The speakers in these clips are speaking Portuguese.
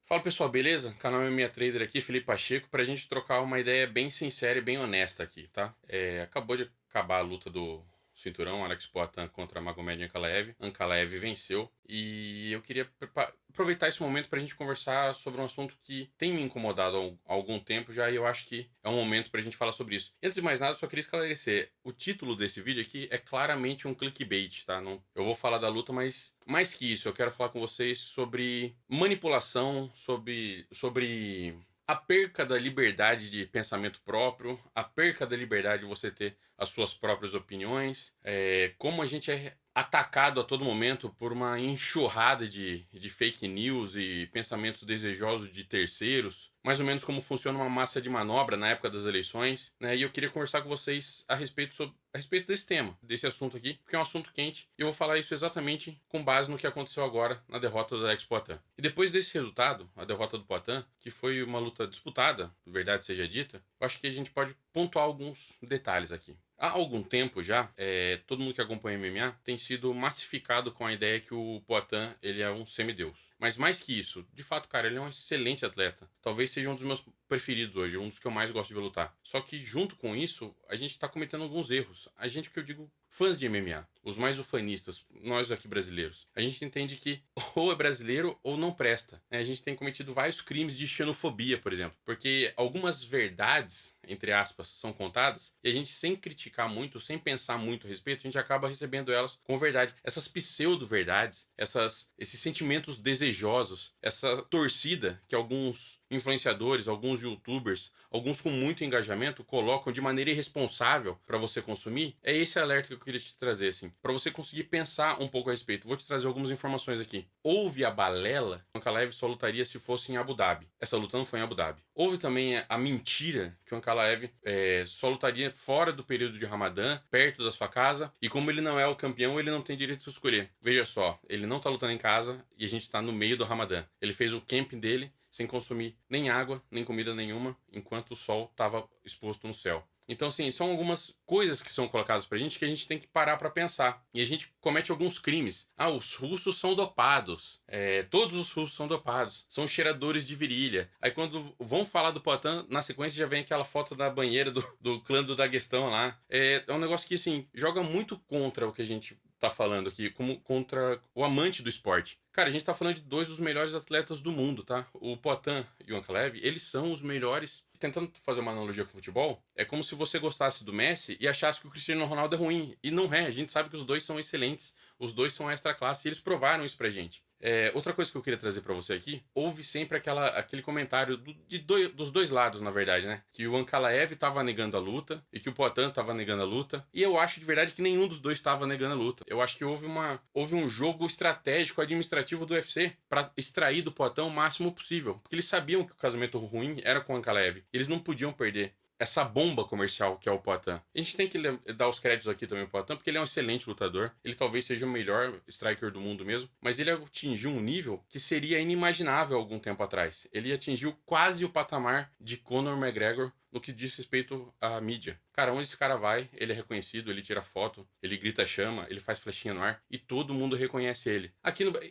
Fala pessoal, beleza? Canal MMA Trader aqui, Felipe Pacheco, pra gente trocar uma ideia bem sincera e bem honesta aqui, tá? Acabou de acabar a luta do cinturão, Alex Poatan contra Magomed Ankalaev. Ankalaev venceu e eu queria aproveitar esse momento pra gente conversar sobre um assunto que tem me incomodado há algum tempo já e eu acho que é um momento pra gente falar sobre isso. E antes de mais nada, eu só queria esclarecer, o título desse vídeo aqui é claramente um clickbait, tá? Não, eu vou falar da luta, mas mais que isso, eu quero falar com vocês sobre manipulação, sobre a perca da liberdade de pensamento próprio, a perca da liberdade de você ter as suas próprias opiniões, como a gente é atacado a todo momento por uma enxurrada de fake news e pensamentos desejosos de terceiros, mais ou menos como funciona uma massa de manobra na época das eleições, né? E eu queria conversar com vocês a respeito desse tema, desse assunto aqui, porque é um assunto quente, e eu vou falar isso exatamente com base no que aconteceu agora na derrota do Alex Poatan. E depois desse resultado, a derrota do Poatan, que foi uma luta disputada, verdade seja dita, eu acho que a gente pode pontuar alguns detalhes aqui. Há algum tempo já, todo mundo que acompanha MMA tem sido massificado com a ideia que o Poatan ele é um semideus. Mas mais que isso, de fato, cara, ele é um excelente atleta. Talvez seja um dos meus preferidos hoje, um dos que eu mais gosto de ver lutar. Só que junto com isso, a gente tá cometendo alguns erros. A gente, que eu digo, fãs de MMA, os mais ufanistas, nós aqui brasileiros, a gente entende que ou é brasileiro ou não presta, né? A gente tem cometido vários crimes de xenofobia, por exemplo, porque algumas verdades, entre aspas, são contadas e a gente, sem criticar muito, sem pensar muito a respeito, a gente acaba recebendo elas como verdade. Essas pseudo-verdades, esses sentimentos desejosos, essa torcida que alguns influenciadores, alguns youtubers, alguns com muito engajamento colocam de maneira irresponsável para você consumir, é esse alerta que eu queria te trazer, assim, para você conseguir pensar um pouco a respeito. Vou te trazer algumas informações aqui. Houve a balela que o Ankalaev só lutaria se fosse em Abu Dhabi. Essa luta não foi em Abu Dhabi. Houve também a mentira que o Ankalaev só lutaria fora do período de Ramadã, perto da sua casa, e como ele não é o campeão, ele não tem direito de escolher. Veja só, ele não tá lutando em casa e a gente tá no meio do Ramadã. Ele fez o camping dele sem consumir nem água, nem comida nenhuma, enquanto o sol estava exposto no céu. Então, assim, são algumas coisas que são colocadas pra gente que a gente tem que parar pra pensar. E a gente comete alguns crimes. Ah, os russos são dopados. Todos os russos são dopados. São cheiradores de virilha. Aí quando vão falar do Poatan, na sequência já vem aquela foto da banheira do clã do Daguestão lá. É um negócio que, assim, joga muito contra o que a gente tá falando aqui, como contra o amante do esporte. Cara, a gente tá falando de dois dos melhores atletas do mundo, tá? O Poatan e o Ankalaev, eles são os melhores. Tentando fazer uma analogia com o futebol, é como se você gostasse do Messi e achasse que o Cristiano Ronaldo é ruim. E não é, a gente sabe que os dois são excelentes, os dois são extra classe e eles provaram isso pra gente. Outra coisa que eu queria trazer pra você aqui, houve sempre aquele comentário dos dois lados, na verdade, né? Que o Ankalaev tava negando a luta e que o Poatan tava negando a luta. E eu acho de verdade que nenhum dos dois tava negando a luta. Eu acho que houve um jogo estratégico administrativo do UFC pra extrair do Poatan o máximo possível. Porque eles sabiam que o casamento ruim era com o Ankalaev. Eles não podiam perder essa bomba comercial que é o Poatan. A gente tem que dar os créditos aqui também ao Poatan, porque ele é um excelente lutador. Ele talvez seja o melhor striker do mundo mesmo, mas ele atingiu um nível que seria inimaginável algum tempo atrás. Ele atingiu quase o patamar de Conor McGregor no que diz respeito à mídia. Cara, onde esse cara vai, ele é reconhecido, ele tira foto, ele grita chama, ele faz flechinha no ar e todo mundo reconhece ele.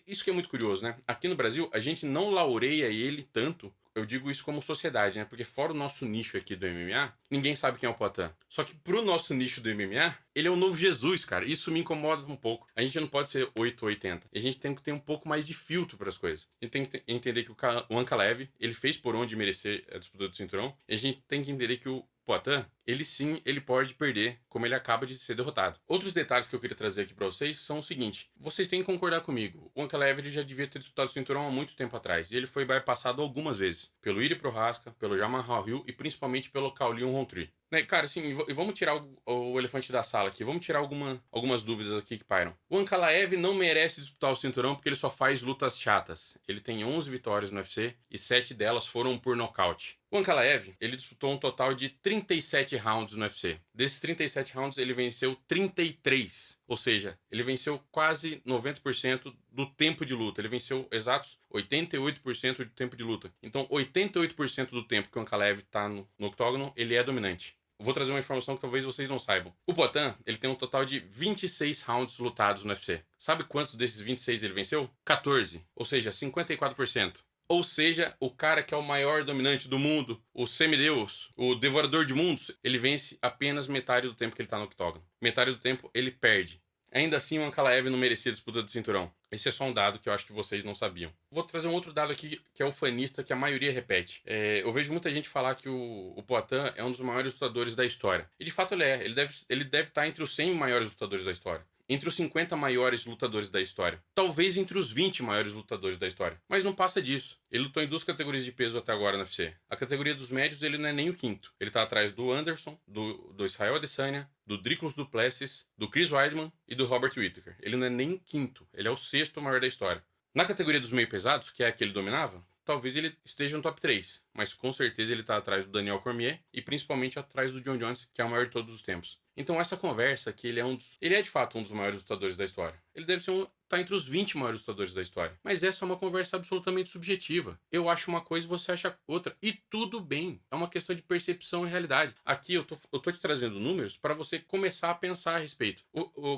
Isso que é muito curioso, né? Aqui no Brasil, a gente não laureia ele tanto. Eu digo isso como sociedade, né? Porque fora o nosso nicho aqui do MMA, ninguém sabe quem é o Poatan. Só que pro nosso nicho do MMA, ele é o novo Jesus, cara. Isso me incomoda um pouco. A gente não pode ser 8 ou 80. A gente tem que ter um pouco mais de filtro para as coisas. A gente tem que entender que o Ankalaev, ele fez por onde merecer a disputa do cinturão. E a gente tem que entender que o Poatan, ele sim, ele pode perder, como ele acaba de ser derrotado. Outros detalhes que eu queria trazer aqui pra vocês são o seguinte: vocês têm que concordar comigo. O Ankalaev ele já devia ter disputado o cinturão há muito tempo atrás. E ele foi bypassado algumas vezes. Pelo Iri Prohaska, pelo Jamal Hill e principalmente pelo Kaulion Rountree. Né, cara, assim, e vamos tirar o elefante da sala aqui. Vamos tirar algumas dúvidas aqui que pairam. O Ankalaev não merece disputar o cinturão porque ele só faz lutas chatas. Ele tem 11 vitórias no UFC e 7 delas foram por nocaute. O Ankalaev, ele disputou um total de 37 rounds no UFC. Desses 37 rounds, ele venceu 33. Ou seja, ele venceu quase 90% do tempo de luta. Ele venceu exatos 88% do tempo de luta. Então, 88% do tempo que o Ankalaev tá no octógono, ele é dominante. Vou trazer uma informação que talvez vocês não saibam. O Poatan, ele tem um total de 26 rounds lutados no UFC. Sabe quantos desses 26 ele venceu? 14, ou seja, 54%. Ou seja, o cara que é o maior dominante do mundo, o semideus, o devorador de mundos, ele vence apenas metade do tempo que ele tá no octógono. Metade do tempo ele perde. Ainda assim, o Ankalaev não merecia a disputa do cinturão. Esse é só um dado que eu acho que vocês não sabiam. Vou trazer um outro dado aqui, que é o fanista, que a maioria repete. Eu vejo muita gente falar que o Poatan é um dos maiores lutadores da história. E de fato ele é. Ele deve estar entre os 100 maiores lutadores da história. Entre os 50 maiores lutadores da história. Talvez entre os 20 maiores lutadores da história. Mas não passa disso. Ele lutou em 2 categorias de peso até agora na UFC. A categoria dos médios ele não é nem o quinto. Ele tá atrás do Anderson, do Israel Adesanya, do Dricus du Plessis, do Chris Weidman e do Robert Whittaker. Ele não é nem quinto. Ele é o sexto maior da história. Na categoria dos meio pesados, que é a que ele dominava, talvez ele esteja no top 3. Mas com certeza ele tá atrás do Daniel Cormier e principalmente atrás do John Jones, que é o maior de todos os tempos. Então essa conversa que ele é de fato um dos maiores lutadores da história. Ele deve ser tá entre os 20 maiores lutadores da história. Mas essa é uma conversa absolutamente subjetiva. Eu acho uma coisa e você acha outra. E tudo bem. É uma questão de percepção e realidade. Aqui eu tô te trazendo números para você começar a pensar a respeito.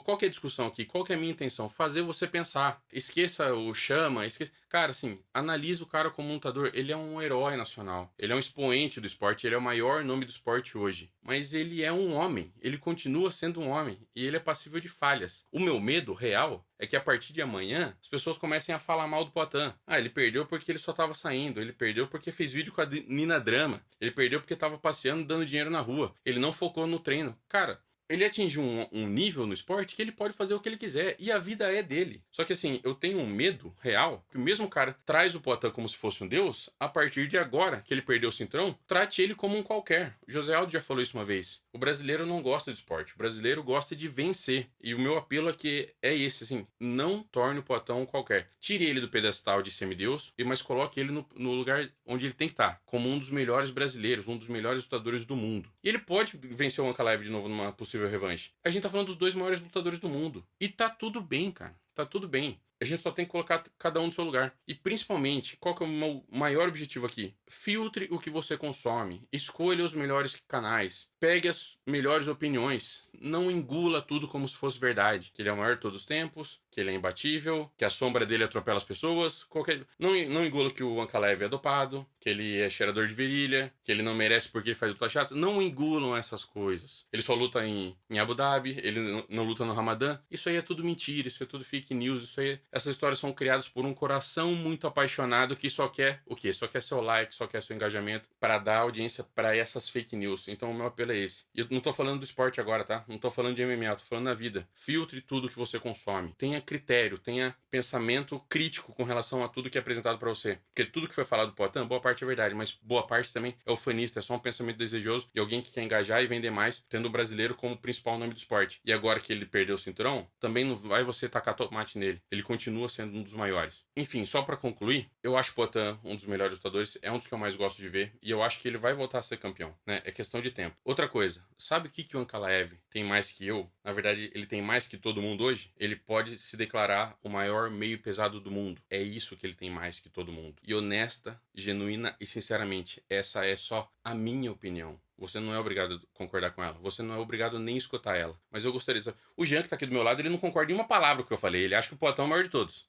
Qual que é a discussão aqui? Qual que é a minha intenção? Fazer você pensar. Esqueça o chama, esqueça... Cara, assim, analisa o cara como um lutador. Ele é um herói nacional. Ele é um expoente do esporte. Ele é o maior nome do esporte hoje. Mas ele é um homem. Ele continua sendo um homem. E ele é passível de falhas. O meu medo real é que a partir de amanhã as pessoas comecem a falar mal do Poatan. Ah, ele perdeu porque ele só tava saindo. Ele perdeu porque fez vídeo com a Nina Drama. Ele perdeu porque tava passeando dando dinheiro na rua. Ele não focou no treino. Cara, ele atingiu um nível no esporte que ele pode fazer o que ele quiser. E a vida é dele. Só que assim, eu tenho um medo real que o mesmo cara traz o Poatan como se fosse um deus. A partir de agora, que ele perdeu o cinturão, trate ele como um qualquer. O José Aldo já falou isso uma vez. O brasileiro não gosta de esporte. O brasileiro gosta de vencer. E o meu apelo aqui é esse, assim. Não torne o Poatan um qualquer. Tire ele do pedestal de semideus, mas coloque ele no lugar onde ele tem que estar. Como um dos melhores brasileiros, um dos melhores lutadores do mundo. E ele pode vencer o Ankalaev de novo numa possível revanche. A gente tá falando dos 2 maiores lutadores do mundo. E tá tudo bem, cara. Tá tudo bem. A gente só tem que colocar cada um no seu lugar. E principalmente, qual que é o meu maior objetivo aqui? Filtre o que você consome. Escolha os melhores canais. Pegue as melhores opiniões. Não engula tudo como se fosse verdade. Que ele é o maior de todos os tempos, que ele é imbatível, que a sombra dele atropela as pessoas. Não engula que o Ankalaev é dopado, que ele é cheirador de virilha, que ele não merece porque ele faz luta chata. Não engulam essas coisas. Ele só luta em Abu Dhabi, ele não luta no Ramadã. Isso aí é tudo mentira, isso é tudo fake news, isso aí... Essas histórias são criadas por um coração muito apaixonado que só quer o quê? Só quer seu like, só quer seu engajamento para dar audiência para essas fake news. Então o meu apelo é esse. E eu não tô falando do esporte agora, tá? Não tô falando de MMA, eu tô falando na vida. Filtre tudo que você consome. Tenha critério, tenha pensamento crítico com relação a tudo que é apresentado para você. Porque tudo que foi falado do Poatan, boa parte é verdade, mas boa parte também é ufanista, é só um pensamento desejoso de alguém que quer engajar e vender mais, tendo o brasileiro como principal nome do esporte. E agora que ele perdeu o cinturão, também não vai você tacar tomate nele. Ele continua sendo um dos maiores. Enfim, só para concluir, eu acho o Poatan um dos melhores lutadores, é um dos que eu mais gosto de ver, e eu acho que ele vai voltar a ser campeão, né? É questão de tempo. Outra coisa, sabe o que o Ankalaev tem mais que eu? Na verdade, ele tem mais que todo mundo hoje? Ele pode se declarar o maior meio pesado do mundo. É isso que ele tem mais que todo mundo. E honesta, genuína e sinceramente, essa é só a minha opinião. Você não é obrigado a concordar com ela. Você não é obrigado nem a escutar ela. Mas eu gostaria de saber. O Jean, que tá aqui do meu lado, ele não concorda em uma palavra com o que eu falei. Ele acha que o Poatan é o maior de todos.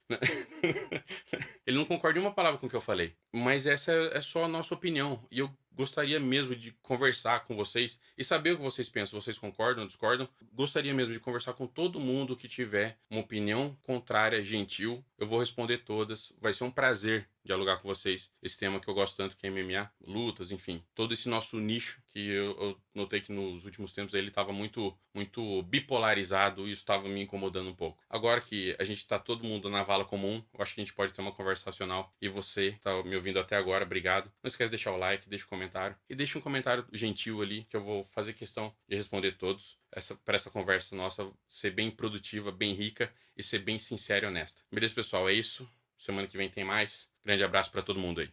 Ele não concorda em uma palavra com o que eu falei. Mas essa é só a nossa opinião. E eu gostaria mesmo de conversar com vocês e saber o que vocês pensam. Vocês concordam ou discordam? Gostaria mesmo de conversar com todo mundo que tiver uma opinião contrária, gentil. Eu vou responder todas. Vai ser um prazer dialogar com vocês esse tema que eu gosto tanto, que é MMA, lutas, enfim. Todo esse nosso nicho que eu notei que nos últimos tempos ele estava muito bipolarizado e isso estava me incomodando um pouco. Agora que a gente está todo mundo na vala comum, eu acho que a gente pode ter uma conversa racional. E você está me ouvindo até agora, obrigado. Não esquece de deixar o like, deixa o comentário. E deixa um comentário gentil ali, que eu vou fazer questão de responder todos. Para essa conversa nossa ser bem produtiva, bem rica e ser bem sincera e honesta. Beleza, pessoal? É isso. Semana que vem tem mais. Grande abraço para todo mundo aí.